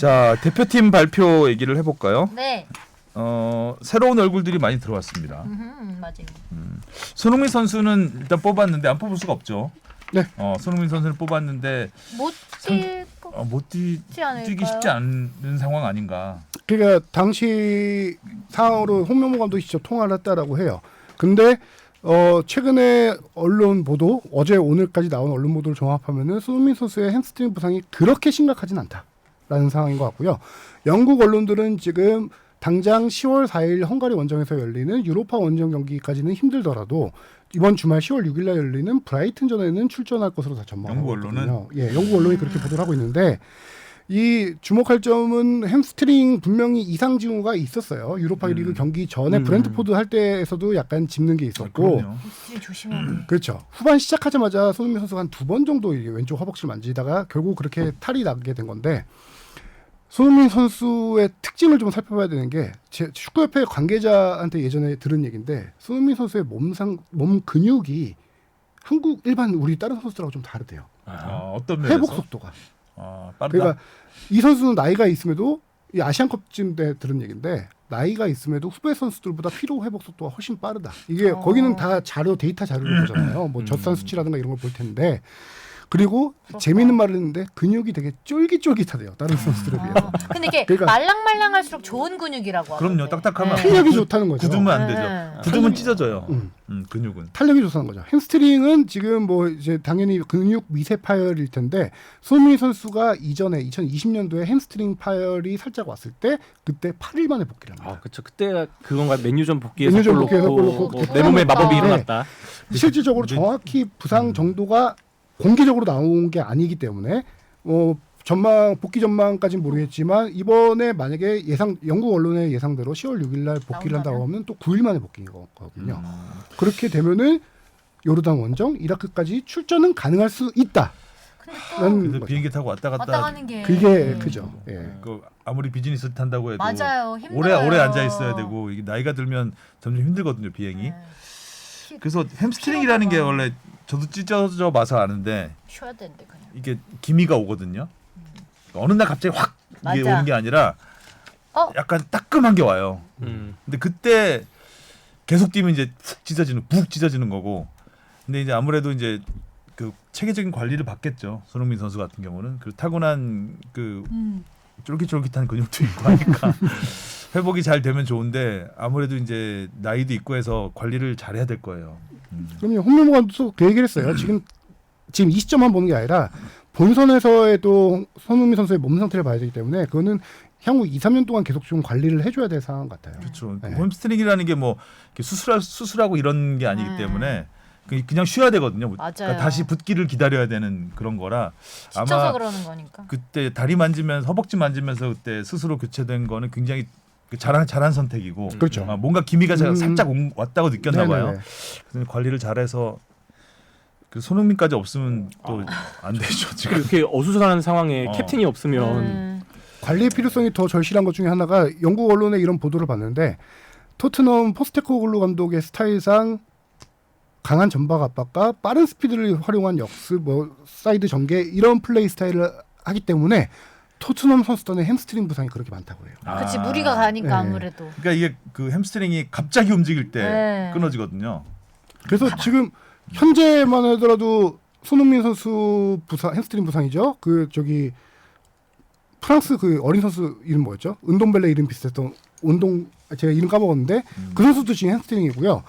자, 대표팀 발표 얘기를 해볼까요? 네. 새로운 얼굴들이 많이 들어왔습니다. 맞아요. 손흥민 선수는 일단 뽑았는데 안 뽑을 수가 없죠. 네. 손흥민 선수를 뽑았는데 못 뛰기 쉽지 않은 상황 아닌가. 그러니까 당시 상황으로 홍명보 감독이 직접 통화를 했다라고 해요. 근데 최근에 언론 보도, 어제 오늘까지 나온 언론 보도를 종합하면은 손흥민 선수의 햄스트링 부상이 그렇게 심각하진 않다라는 상황인 것 같고요. 영국 언론들은 지금 당장 10월 4일 헝가리 원정에서 열리는 유로파 원정 경기까지는 힘들더라도 이번 주말 10월 6일 날 열리는 브라이튼전에는 출전할 것으로 다 전망하고 있거든요. 영국 언론은? 예, 영국 언론이 그렇게 보도를 하고 있는데 이 주목할 점은 햄스트링 분명히 이상 징후가 있었어요. 유로파 리그 경기 전에 브렌트포드 할 때에서도 약간 짚는 게 있었고. 조심해야 돼. 그렇죠. 후반 시작하자마자 손흥민 선수가 한 2번 정도 왼쪽 허벅지를 만지다가 결국 그렇게 탈이 나게 된 건데 손흥민 선수의 특징을 좀 살펴봐야 되는 게 제 축구협회 관계자한테 예전에 들은 얘기인데 손흥민 선수의 몸 근육이 한국 일반 우리 다른 선수들하고 좀 다르대요. 어떤 면에서? 회복 속도가. 빠르다. 그러니까 이 선수는 나이가 있음에도 이 아시안컵쯤 때 들은 얘기인데 나이가 있음에도 후배 선수들보다 피로 회복 속도가 훨씬 빠르다. 이게 거기는 다 데이터 자료를 보잖아요. 뭐 젖산 수치라든가 이런 걸 볼 텐데 그리고 재미있는 말을 했는데 근육이 되게 쫄깃쫄깃하대요. 다른 선수들에 비해서. 근데 이게 그러니까 말랑말랑할수록 좋은 근육이라고 하던데. 그럼요. 딱딱하면 탄력이 좋다는 거죠. 굳으면 안 네. 되죠. 굳으면 찢어져요. 근육은. 탄력이 좋다는 거죠. 햄스트링은 지금 뭐 이제 당연히 근육 미세 파열일 텐데 손흥민 선수가 이전에 2020년도에 햄스트링 파열이 살짝 왔을 때 그때 8일 만에 복귀를 합니다. 그렇죠. 그때 그건가 맨유전 복귀해서 맨유전 골 복귀해서 골 넣고 넣고 내 몸에 그때 마법이 네. 일어났다. 실질적으로 정확히 부상 정도가 공개적으로 나온 게 아니기 때문에 복귀 전망까지는 모르겠지만 이번에 만약에 영국 언론의 예상대로 10월 6일 날 복귀를 한다고 하면 또 9일 만에 복귀인 거거든요. 그렇게 되면은 요르단 원정, 이라크까지 출전은 가능할 수 있다. 그래서 비행기 타고 왔다 갔다 하는 게 그게 크죠. 예. 아무리 비즈니스 탄다고 해도 맞아요. 힘들어요. 오래 앉아 있어야 되고 이게 나이가 들면 점점 힘들거든요, 비행이. 그래서 햄스트링이라는 게 원래 저도 찢어져 봐서 아는데 쉬어야 되는데 그냥. 이게 기미가 오거든요. 어느 날 갑자기 확 이게 맞아. 오는 게 아니라 약간 따끔한 게 와요. 근데 그때 계속 뛰면 이제 푹 찢어지는 거고. 근데 이제 아무래도 이제 그 체계적인 관리를 받겠죠. 손흥민 선수 같은 경우는 그 타고난 그 쫄깃쫄깃한 근육도 있고 하니까 회복이 잘 되면 좋은데 아무래도 이제 나이도 있고 해서 관리를 잘해야 될 거예요. 그럼요. 홍명보 감독도 그 얘기를 했어요. 지금 이 시점만 보는 게 아니라 본선에서에도 손흥민 선수의 몸 상태를 봐야 되기 때문에 그거는 향후 2, 3년 동안 계속 좀 관리를 해줘야 될 상황 같아요. 그렇죠. 네. 햄스트링이라는 게 뭐 수술하고 이런 게 아니기 때문에 그냥 쉬어야 되거든요. 그러니까 다시 붙기를 기다려야 되는 그런 거라 지쳐서 아마 그러는 거니까. 그때 다리 만지면서 허벅지 만지면서 그때 스스로 교체된 거는 굉장히 잘한 선택이고 그렇죠. 뭔가 기미가 살짝 왔다고 느꼈나 봐요. 네네네. 그래서 관리를 잘해서 그 손흥민까지 없으면 또 안 되죠. 지금 이렇게 어수선한 상황에 캡틴이 없으면 관리의 필요성이 더 절실한 것 중에 하나가 영국 언론의 이런 보도를 봤는데 토트넘 포스테코글루 감독의 스타일상 강한 전방 압박과 빠른 스피드를 활용한 역습, 사이드 전개 이런 플레이 스타일을 하기 때문에 토트넘 선수단의 햄스트링 부상이 그렇게 많다고 해요. 그렇지 무리가 가니까 네. 아무래도. 그러니까 이게 그 햄스트링이 갑자기 움직일 때 끊어지거든요. 그래서 지금 현재만 하더라도 손흥민 선수 햄스트링 부상이죠. 프랑스 그 어린 선수 이름 뭐였죠? 은동벨레 이름 비슷했던 제가 이름 까먹었는데 그 선수도 지금 햄스트링이고요.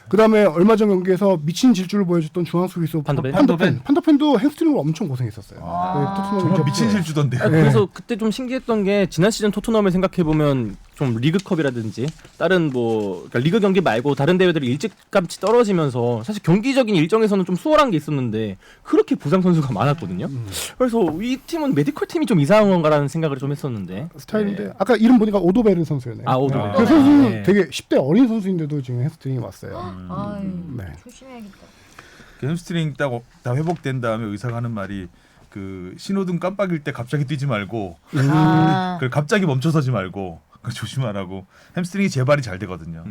그다음에 얼마 전 경기에서 미친 질주를 보여줬던 중앙 수비수 판더펜도 햄스트링으로 엄청 고생했었어요. 정말 미친 실주던데요. 그래서 그때 좀 신기했던 게 지난 시즌 토트넘을 생각해 보면 좀 리그컵이라든지 다른 그러니까 리그 경기 말고 다른 대회들이 일찌감치 떨어지면서 사실 경기적인 일정에서는 좀 수월한 게 있었는데 그렇게 부상 선수가 많았거든요. 그래서 이 팀은 메디컬 팀이 좀 이상한 건가라는 생각을 좀 했었는데 스타일인데 아까 이름 보니까 오도베르 선수였네. 오도베르. 그 선수는 되게 10대 어린 선수인데도 지금 햄스트링이 왔어요. 네. 조심해야겠다. 햄스트링 다 회복된 다음에 의사가 하는 말이 그 신호등 깜빡일 때 갑자기 뛰지 말고 그 갑자기 멈춰서지 말고 조심하라고. 햄스트링이 재발이 잘 되거든요.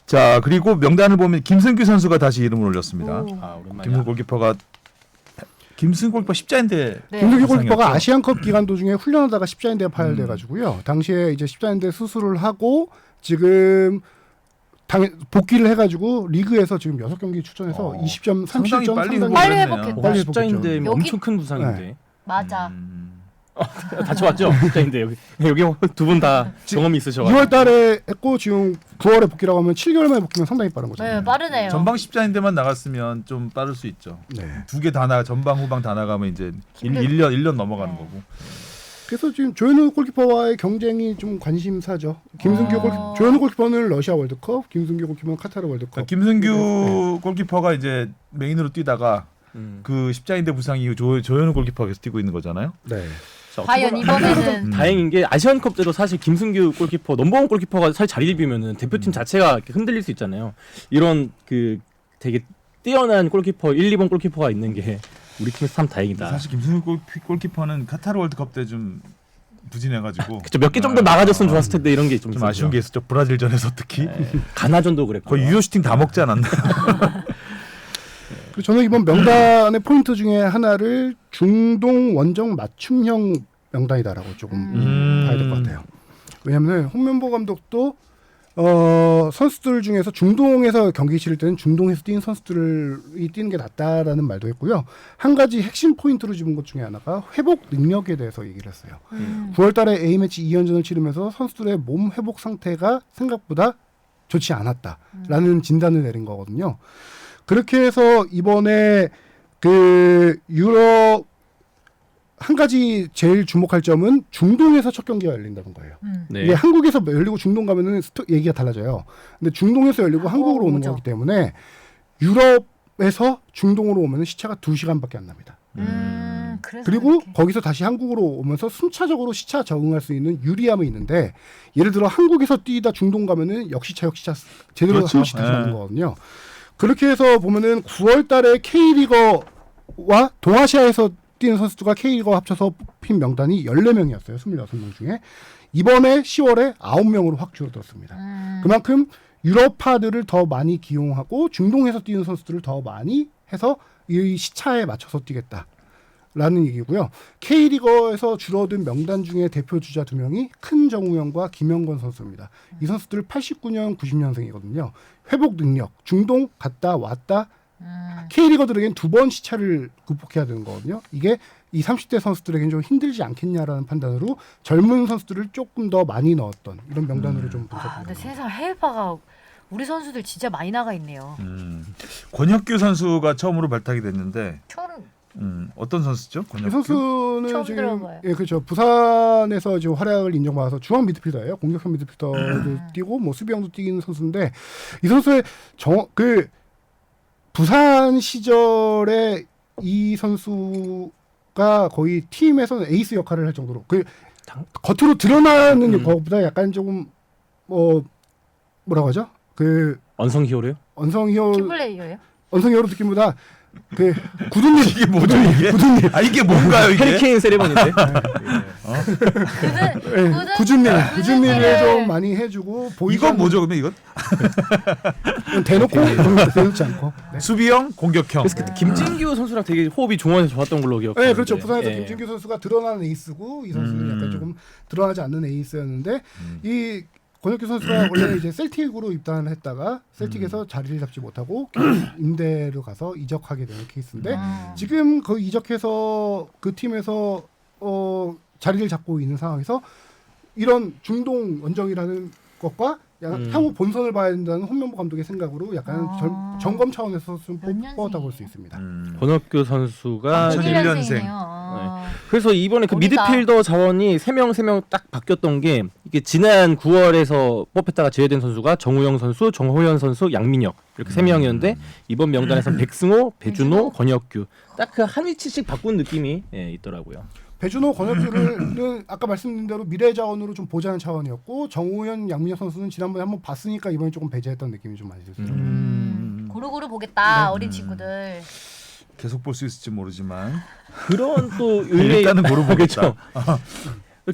자, 그리고 명단을 보면 김승규 선수가 다시 이름을 올렸습니다. 오랜만이야. 김승규 골키퍼가 김승규 골키퍼 십자인대 네. 김승규 골키퍼가 부상이었죠. 아시안컵 기간 도중에 훈련하다가 십자인대가 파열돼가지고요. 당시에 이제 십자인대 수술을 하고 지금 복귀를 해가지고 리그에서 지금 6경기 출전해서 20점, 상당히 37점 빨리 빨리 회복했네요. 회복했다. 빨리 십자인데 회복했죠. 엄청 큰 부상인데. 맞아. 다쳐왔죠? 십자인데 여기 두 분 다 경험이 있으셔가지고. 2월 달에 했고 지금 9월에 복귀라고 하면 7개월 만에 복귀면 상당히 빠른 거죠. 네, 빠르네요. 전방 십자인대만 나갔으면 좀 빠를 수 있죠. 네. 두 개 다 전방 후방 다 나가면 이제 힘들- 1년 넘어가는 네. 거고. 그래서 지금 조현우 골키퍼와의 경쟁이 좀 관심사죠. 김승규 조현우 골키퍼는 러시아 월드컵, 김승규 골키퍼는 카타르 월드컵. 그러니까 김승규 골키퍼가 이제 메인으로 뛰다가 음. 그 십자인대 부상 이후 조현우 골키퍼가 계속 뛰고 있는 거잖아요. 네. 자, 과연 이번에는 다행인 게 아시안컵 때도 사실 김승규 골키퍼 넘버원 골키퍼가 사실 자리를 비우면은 대표팀 자체가 이렇게 흔들릴 수 있잖아요. 이런 그 되게 뛰어난 골키퍼 1, 2번 골키퍼가 있는 게 우리 팀에서 참 다행이다. 사실 김승규 골키퍼는 카타르 월드컵 때 좀 부진해가지고 그쵸, 몇 개 좀 더 막아줬으면 좋았을 텐데 이런 게 좀 좀 아쉬운 게 있었죠. 브라질전에서 특히 가나전도 그랬고. 거의 유효 슈팅 다 먹지 않았나. 그리고 저는 이번 명단의 포인트 중에 하나를 중동 원정 맞춤형 명단이다라고 조금 봐야 될 것 같아요. 왜냐하면 홍명보 감독도 선수들 중에서 중동에서 경기 치를 때는 중동에서 뛰는 선수들이 뛰는 게 낫다라는 말도 했고요. 한 가지 핵심 포인트로 집은 것 중에 하나가 회복 능력에 대해서 얘기를 했어요. 9월 달에 A매치 2연전을 치르면서 선수들의 몸 회복 상태가 생각보다 좋지 않았다라는 진단을 내린 거거든요. 그렇게 해서 이번에 그 유럽 한 가지 제일 주목할 점은 중동에서 첫 경기가 열린다는 거예요. 네. 이게 한국에서 열리고 중동 가면은 얘기가 달라져요. 근데 중동에서 열리고 한국으로 오는 그죠. 거기 때문에 유럽에서 중동으로 오면 시차가 2시간밖에 안 납니다. 그래서 그리고 이렇게. 거기서 다시 한국으로 오면서 순차적으로 시차 적응할 수 있는 유리함이 있는데 예를 들어 한국에서 뛰다 중동 가면은 역시차 제대로 그렇죠. 한 번씩 다시 네. 나는 거거든요. 그렇게 해서 보면은 9월 달에 K리거와 동아시아에서 뛰는 선수가 K리거 합쳐서 뽑힌 명단이 14명이었어요. 26명 중에. 이번에 10월에 9명으로 확 줄어들었습니다. 그만큼 유럽파들을 더 많이 기용하고 중동에서 뛰는 선수들을 더 많이 해서 이 시차에 맞춰서 뛰겠다. 라는 얘기고요. K리거에서 줄어든 명단 중에 대표 주자 2명이 큰정우영과 김영건 선수입니다. 이 선수들 89년, 90년생이거든요. 회복 능력, 중동 갔다 왔다. K리거들에겐 2번 시차를 극복해야 되는 거거든요. 이게 이 30대 선수들에겐 좀 힘들지 않겠냐라는 판단으로 젊은 선수들을 조금 더 많이 넣었던 이런 명단으로 좀 아, 분석합니다. 근데 세상 해외파가 우리 선수들 진짜 많이 나가 있네요. 권혁규 선수가 처음으로 발탁이 됐는데 처음 어떤 선수죠? 이 권혁규? 선수는 처음 지금 들어봐요. 예 그렇죠 부산에서 지금 활약을 인정받아서 중앙 미드필더예요. 공격형 미드필더도 뛰고 뭐 수비형도 뛰는 선수인데 이 선수의 그 부산 시절에 이 선수가 거의 팀에서는 에이스 역할을 할 정도로 그 겉으로 드러나는 것보다 약간 조금 뭐라고 하죠? 그 언성 히어로요? 언성히어 키플레이어예요? 언성히어로 느낌보다 그 굳은 일 이게 뭐죠 이게? 아 이게 뭔가요 이게? 해리케인 세레머니인데. 굳은 일을 일을 좀 많이 해주고 보이지 이건 뭐죠 그러면 이건? 대놓고 대놓지 않고 네. 수비형, 공격형. 그래서 그때 김진규 선수랑 되게 호흡이 좋아서 좋았던 걸로 기억해요. 네, 그렇죠. 부산에서 김진규 선수가 드러나는 에이스고 이 선수는 약간 조금 드러나지 않는 에이스였는데 이 권혁규 선수가 원래 이제 셀틱으로 입단을 했다가 셀틱에서 자리를 잡지 못하고 임대로 가서 이적하게 되는 케이스인데 지금 그 이적해서 그 팀에서 자리를 잡고 있는 상황에서 이런 중동 원정이라는 것과 약간 향후 본선을 봐야 된다는 홍명보 감독의 생각으로 약간 점검 차원에서 좀 몇 뽑았다 볼 년생이에요? 수 있습니다. 권혁규 선수가 2001년생. 그래서 이번에 그 우리가- 미드필더 자원이 3명 딱 바뀌었던 게 이게 지난 9월에서 뽑혔다가 제외된 선수가 정우영 선수, 정호연 선수, 양민혁 이렇게 3명이었는데 이번 명단에서는 백승호, 배준호, 권혁규 딱 그 한 위치씩 바꾼 느낌이 있더라고요. 배준호, 권혁규는 아까 말씀드린 대로 미래 자원으로 좀 보자는 차원이었고 정우현, 양민혁 선수는 지난번에 한번 봤으니까 이번에 조금 배제했던 느낌이 좀 많이 들더라고요. 고루고루 보겠다 어린 친구들. 계속 볼 수 있을지 모르지만 그런 또 의미 일단은 고르보겠다. 그렇죠.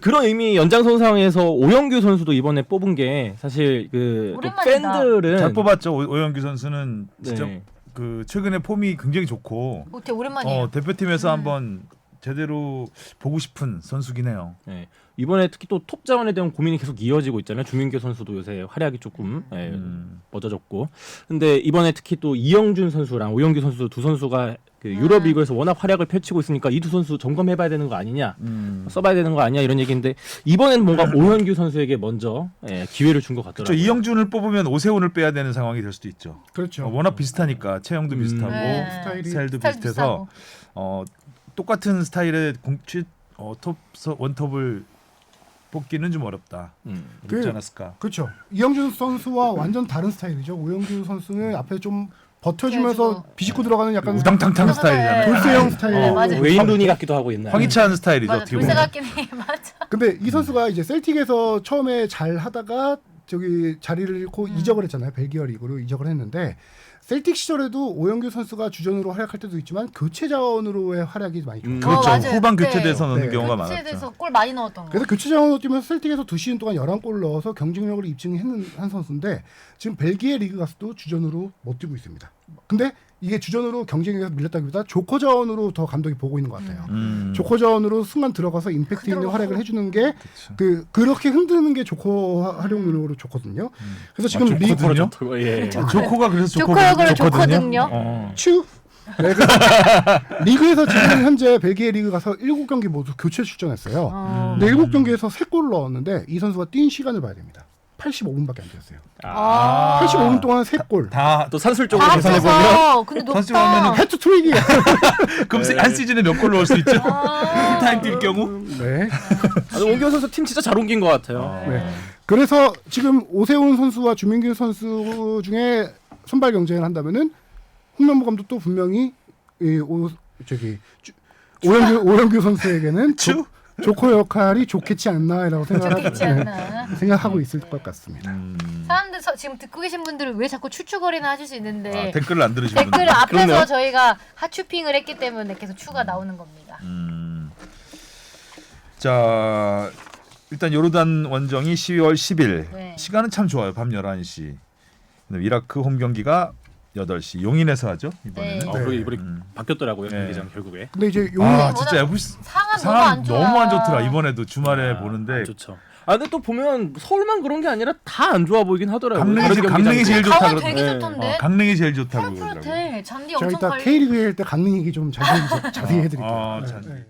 그런 의미 연장선상에서 오영규 선수도 이번에 뽑은 게 사실 그 또 오랜만이다. 팬들은 잘 뽑았죠. 오영규 선수는 진짜 네. 그 최근에 폼이 굉장히 좋고 되게 오랜만이에요. 대표팀에서 한번 제대로 보고 싶은 선수긴 해요. 예. 이번에 특히 또 톱 자원에 대한 고민이 계속 이어지고 있잖아요. 주민규 선수도 요새 활약이 조금 멎어졌고. 근데 이번에 특히 또 이영준 선수랑 오영규 선수 두 선수가 그 유럽 리그에서 워낙 활약을 펼치고 있으니까 이 두 선수 점검해봐야 되는 거 아니냐, 써봐야 되는 거 아니냐 이런 얘기인데 이번엔 뭔가 오현규 선수에게 먼저 기회를 준 것 같더라고요. 그렇죠. 이영준을 뽑으면 오세훈을 빼야 되는 상황이 될 수도 있죠. 그렇죠. 워낙 비슷하니까 체형도 비슷하고 네. 스타일이 스타일도 스타일 비슷해서 똑같은 스타일의 톱 원톱을 뽑기는 좀 어렵다. 그렇지 않았을까? 그렇죠. 이영준 선수와 완전 다른 스타일이죠. 오영규 선수는 앞에 좀 버텨주면서 그래가지고, 비집고 들어가는 약간 우당탕탕 네. 스타일이잖아요. 돌쇠형 스타일. 네, 맞아요. 웨인 루니 같기도 하고 옛날에. 황희찬 스타일이죠. 맞아, 어떻게 돌쇠 보면. 같긴 해. 맞아. 근데 이 선수가 이제 셀틱에서 처음에 잘 하다가 저기 자리를 잃고 이적을 했잖아요. 벨기에 리그로 이적을 했는데 셀틱 시절에도 오영규 선수가 주전으로 활약할 때도 있지만 교체 자원으로의 활약이 많이 좋아요. 그렇죠. 맞아요. 후반 그때 교체돼서 넣는 네. 경우가 교체에 많았죠. 대해서 골 많이 넣었던 거. 그래서 교체 자원으로 뛰면서 셀틱에서 2시즌 동안 11골 넣어서 경쟁력을 입증한 한 선수인데 지금 벨기에 리그 가서도 주전으로 못 뛰고 있습니다. 근데 이게 주전으로 경쟁에서 밀렸다기보다 조커 자원으로 더 감독이 보고 있는 것 같아요. 조커 자원으로 순간 들어가서 임팩트 있는 활약을 해주는 게 그렇게 흔드는 게 조커 활용으로 좋거든요. 그래서 지금 리그 좋거든요? 예. 조커가 그래서 조커역으로 좋거든요. 츄 네, 그래서 리그에서 지금 현재 벨기에 리그 가서 7경기 모두 교체 출전했어요. 근데 7경기에서 3골 넣었는데 이 선수가 뛴 시간을 봐야 됩니다. 85분밖에 안 뛰었어요. 85분 동안 3골. 다 또 산술적으로 다 계산해 보면 합쳐서 근데 사실 높다. 보면은 해트트릭이에요. 그럼 한 시즌에 몇 골 넣을 수 있죠? 타임 뛸 경우? 네. 오기호 선수 팀 진짜 잘 옮긴 것 같아요. 네. 그래서 지금 오세훈 선수와 주민규 선수 중에 선발 경쟁을 한다면은 홍명보 감독도 분명히 오영규 선수에게는 조커 역할이 좋겠지 않나라고 좋겠지 않나. 생각하고 있을 것 같습니다. 사람들 지금 듣고 계신 분들은 왜 자꾸 추추거리나 하실 수 있는데 댓글을 안 들으시는 댓글 분들. 앞에서 그렇네요. 저희가 하추핑을 했기 때문에 계속 추가 나오는 겁니다. 자, 일단 요르단 원정이 12월 10일. 네. 시간은 참 좋아요. 밤 11시. 이라크 홈 경기가 8시. 용인에서 하죠, 이번에는. 네. 그리고 이번에 바뀌었더라고요 네. 경기장 결국에. 근데 이제 진짜 FC 상황 너무 안 좋더라. 이번에도 주말에 보는데 안 좋죠. 근데 또 보면 서울만 그런 게 아니라 다 안 좋아 보이긴 하더라고요. 강릉이 그런 강릉이 제일 좋다 강원 그러던데. 되게 좋던데. 강릉이 제일 좋다고 그러더라고요. 푸릇푸릇해. 잔디 제가 엄청 이따 관리. K리그 할 때 강릉 얘기 좀 자세히 해드릴게요. 자, 네.